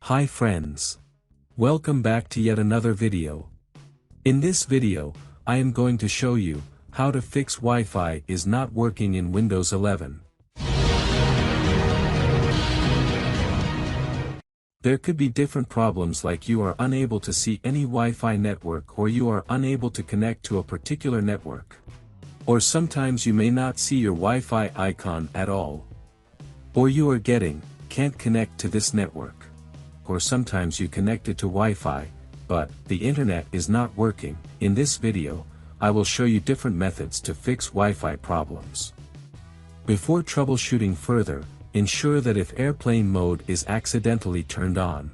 Hi friends. Welcome back to yet another video. In this video, I am going to show you how to fix Wi-Fi is not working in Windows 11. There could be different problems like you are unable to see any Wi-Fi network or you are unable to connect to a particular network. Or sometimes you may not see your Wi-Fi icon at all. Or you are can't connect to this network. Or sometimes you connected to Wi-Fi, but the internet is not working. In this video, I will show you different methods to fix Wi-Fi problems. Before troubleshooting further, ensure that if airplane mode is accidentally turned on.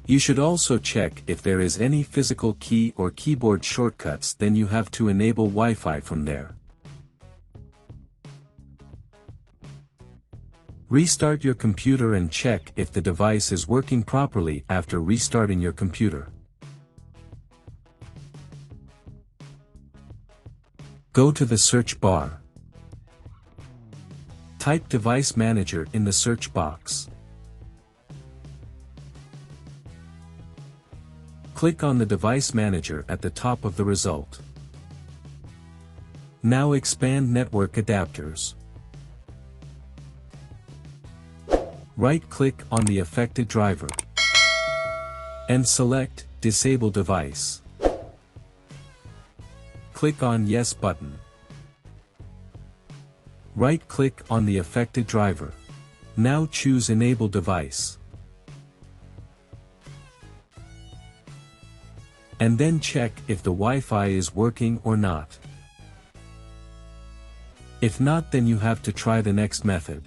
You should also check if there is any physical key or keyboard shortcuts, then you have to enable Wi-Fi from there. Restart your computer and check if the device is working properly after restarting your computer. Go to the search bar. Type Device Manager in the search box. Click on the Device Manager at the top of the result. Now expand Network Adapters. Right-click on the affected driver and select Disable Device. Click on Yes button. Right-click on the affected driver. Now choose Enable Device. And then check if the Wi-Fi is working or not. If not, then you have to try the next method.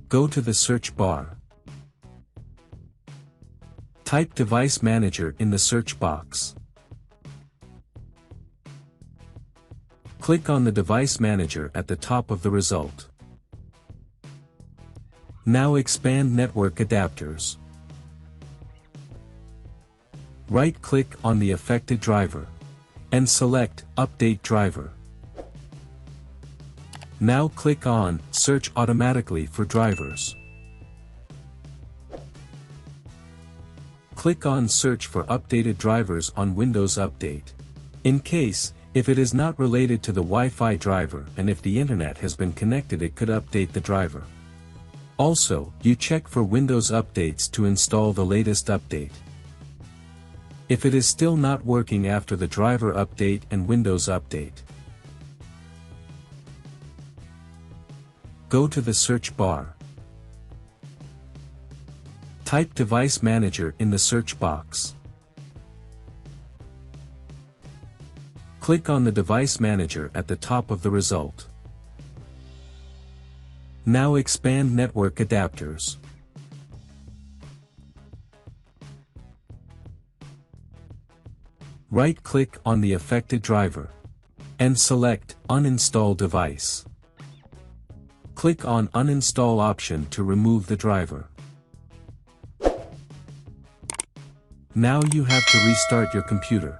Go to the search bar. Type Device Manager in the search box. Click on the Device Manager at the top of the result. Now expand Network Adapters. Right-click on the affected driver and select Update Driver. Now click on Search Automatically for Drivers. Click on Search for updated drivers on Windows Update. In case, if it is not related to the Wi-Fi driver and if the internet has been connected, it could update the driver. Also, you check for Windows updates to install the latest update. If it is still not working after the driver update and Windows update, go to the search bar. Type Device Manager in the search box. Click on the Device Manager at the top of the result. Now expand Network Adapters. Right-click on the affected driver and select Uninstall Device. Click on Uninstall option to remove the driver. Now you have to restart your computer.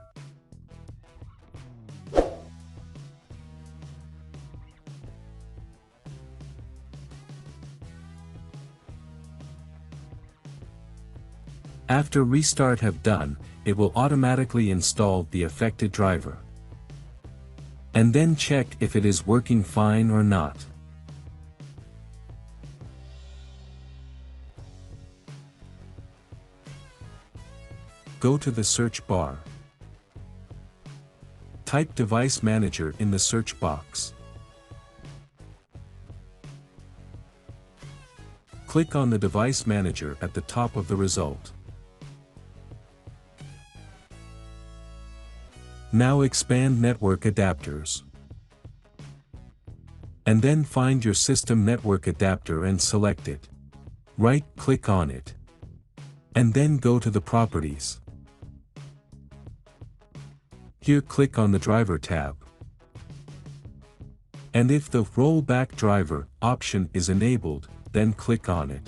After restart have done, it will automatically install the affected driver. And then check if it is working fine or not. Go to the search bar. Type Device Manager in the search box. Click on the Device Manager at the top of the result. Now expand Network Adapters. And then find your system network adapter and select it. Right-click on it. And then go to the Properties. Here click on the Driver tab. And if the Rollback Driver option is enabled, then click on it.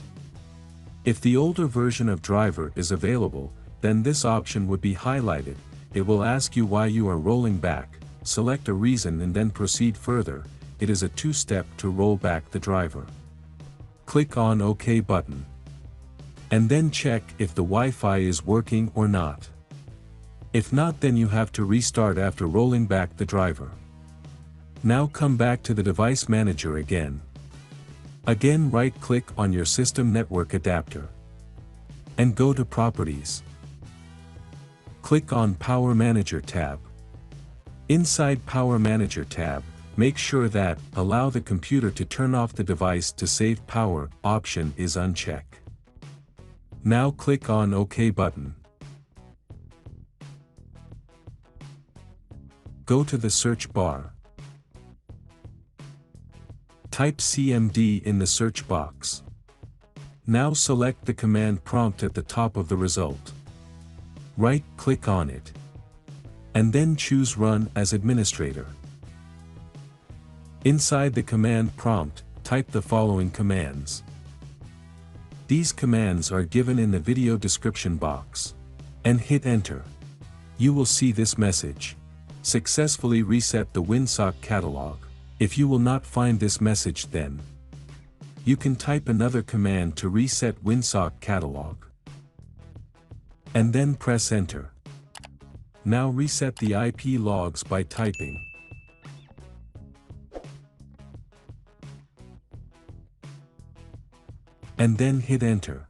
If the older version of driver is available, then this option would be highlighted. It will ask you why you are rolling back, select a reason and then proceed further. It is a two-step to roll back the driver. click on OK button. And then check if the Wi-Fi is working or not. If not, then you have to restart after rolling back the driver. Now come back to the device manager again. Again, right-click on your system network adapter. And go to Properties. Click on Power Manager tab. Inside Power Manager tab, make sure that Allow the computer to turn off the device to save power option is unchecked. Now click on OK button. Go to the search bar. Type CMD in the search box. Now select the command prompt at the top of the result. Right-click on it. And then choose Run as Administrator. Inside the command prompt, type the following commands. These commands are given in the video description box. And hit Enter. You will see this message. Successfully reset the WinSock catalog. If you will not find this message, then you can type another command to reset WinSock catalog. And then press Enter. Now reset the IP logs by typing and then hit Enter.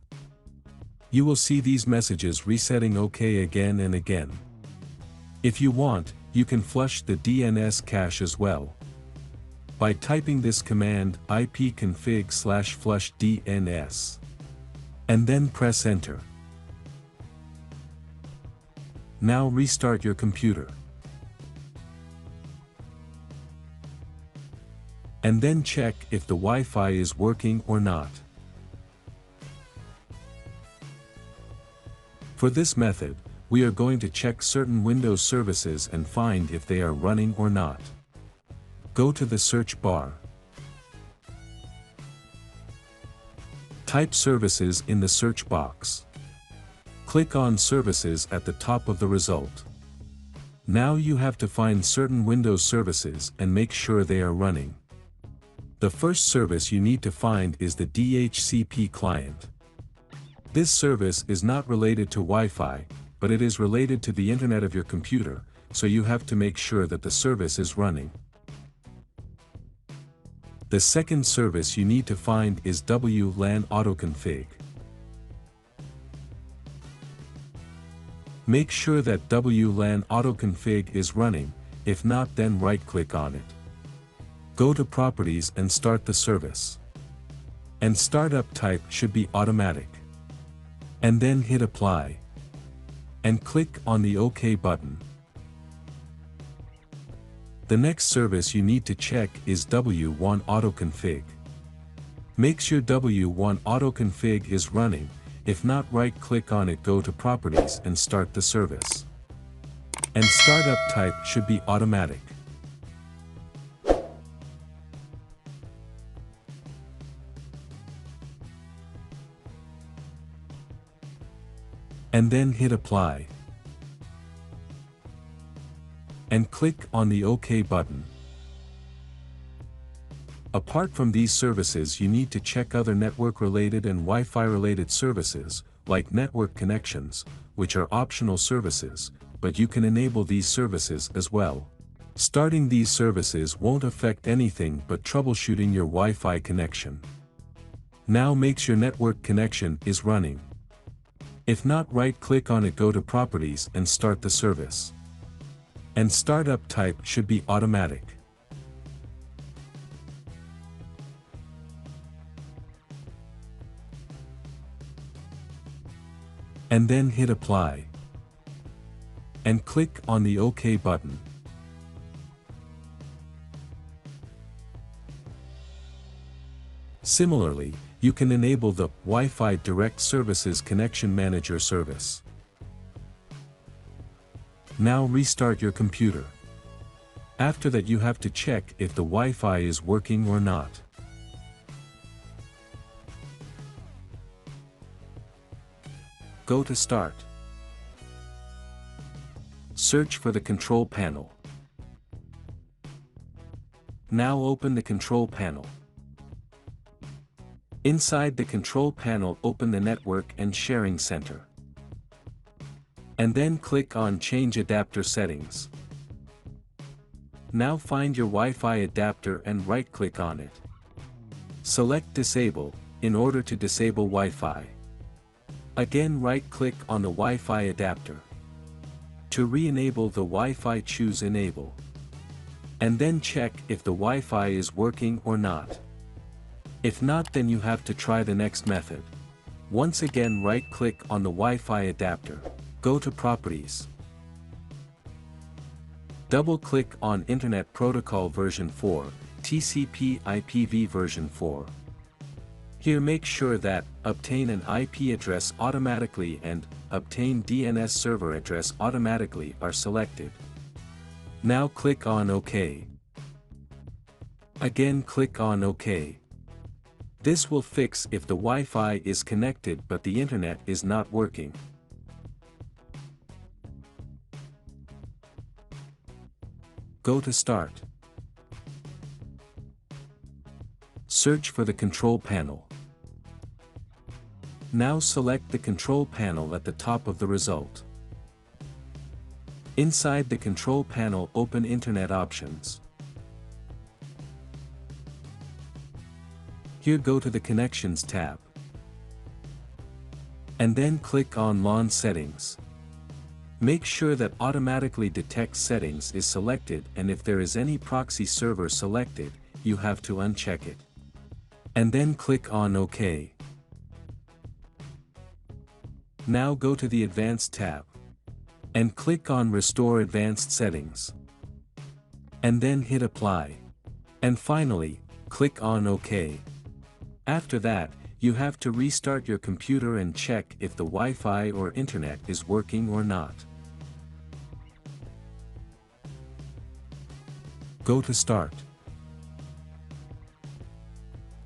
You will see these messages resetting OK again and again. If you want, you can flush the DNS cache as well. By typing this command ipconfig/flush DNS. And then press Enter. Now restart your computer. And then check if the Wi-Fi is working or not. For this method, we are going to check certain Windows services and find if they are running or not. Go to the search bar. Type Services in the search box. Click on Services at the top of the result. Now you have to find certain Windows services and make sure they are running. The first service you need to find is the DHCP client. This service is not related to Wi-Fi, but it is related to the internet of your computer, so you have to make sure that the service is running. The second service you need to find is WLAN autoconfig. Make sure that WLAN autoconfig is running, if not, then right-click on it. Go to Properties and start the service. And startup type should be automatic. And then hit Apply. And click on the OK button. The next service you need to check is W1 autoconfig. Make sure W1 autoconfig is running. If not, right-click on it, go to Properties and start the service. And startup type should be automatic. And then hit Apply. And click on the OK button. Apart from these services, you need to check other network-related and Wi-Fi-related services, like network connections, which are optional services, but you can enable these services as well. Starting these services won't affect anything but troubleshooting your Wi-Fi connection. Now make sure network connection is running. If not, right-click on it, go to Properties and start the service. And startup type should be automatic. And then hit Apply. And click on the OK button. Similarly, you can enable the Wi-Fi Direct Services Connection Manager service. Now restart your computer. After that, you have to check if the Wi-Fi is working or not. Go to Start. Search for the control panel. Now open the control panel. Inside the control panel, open the Network and Sharing Center. And then click on Change Adapter Settings. Now find your Wi-Fi adapter and right-click on it. Select Disable, in order to disable Wi-Fi. Again, right-click on the Wi-Fi adapter. To re-enable the Wi-Fi, choose Enable. And then check if the Wi-Fi is working or not. If not, then you have to try the next method. Once again, right-click on the Wi-Fi adapter. Go to Properties. Double-click on Internet Protocol version 4, TCP/IPv version 4. Here make sure that Obtain an IP address automatically and Obtain DNS server address automatically are selected. Now click on OK. Again, click on OK. This will fix if the Wi-Fi is connected but the Internet is not working. Go to Start. Search for the control panel. Now select the control panel at the top of the result. Inside the control panel, open Internet Options. Here go to the Connections tab. And then click on LAN Settings. Make sure that Automatically Detect Settings is selected, and if there is any proxy server selected, you have to uncheck it. And then click on OK. Now go to the Advanced tab. And click on Restore Advanced Settings. And then hit Apply. And finally, click on OK. After that, you have to restart your computer and check if the Wi-Fi or Internet is working or not. Go to Start.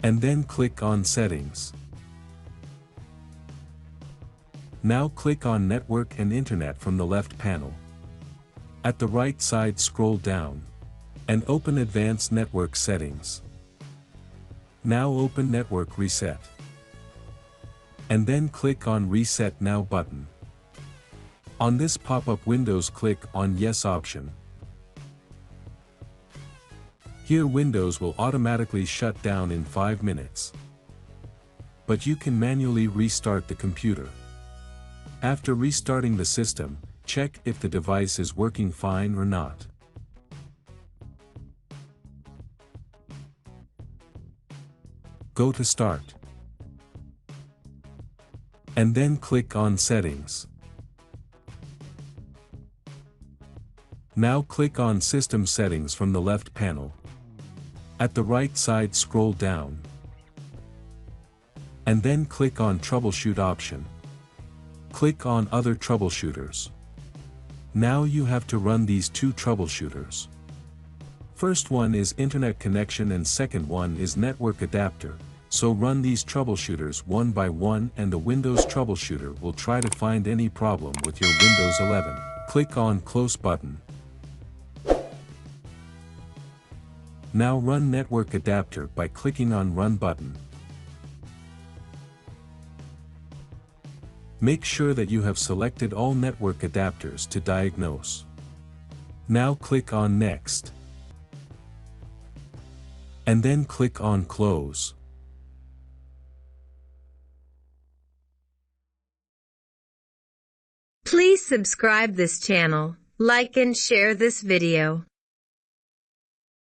And then click on Settings. Now click on Network and Internet from the left panel. At the right side, scroll down. And open Advanced Network Settings. Now open Network Reset. And then click on Reset Now button. On this pop-up windows, click on Yes option. Here Windows will automatically shut down in 5 minutes. But you can manually restart the computer. After restarting the system, check if the device is working fine or not. Go to Start. And then click on Settings. Now click on System Settings from the left panel. At the right side, scroll down. And then click on Troubleshoot option. Click on Other Troubleshooters. Now you have to run these two troubleshooters. First one is Internet connection and second one is Network adapter, so run these troubleshooters one by one, and the Windows troubleshooter will try to find any problem with your Windows 11. Click on Close button. Now run Network adapter by clicking on Run button. Make sure that you have selected all network adapters to diagnose. Now click on Next. And then click on Close. Please subscribe this channel, like and share this video.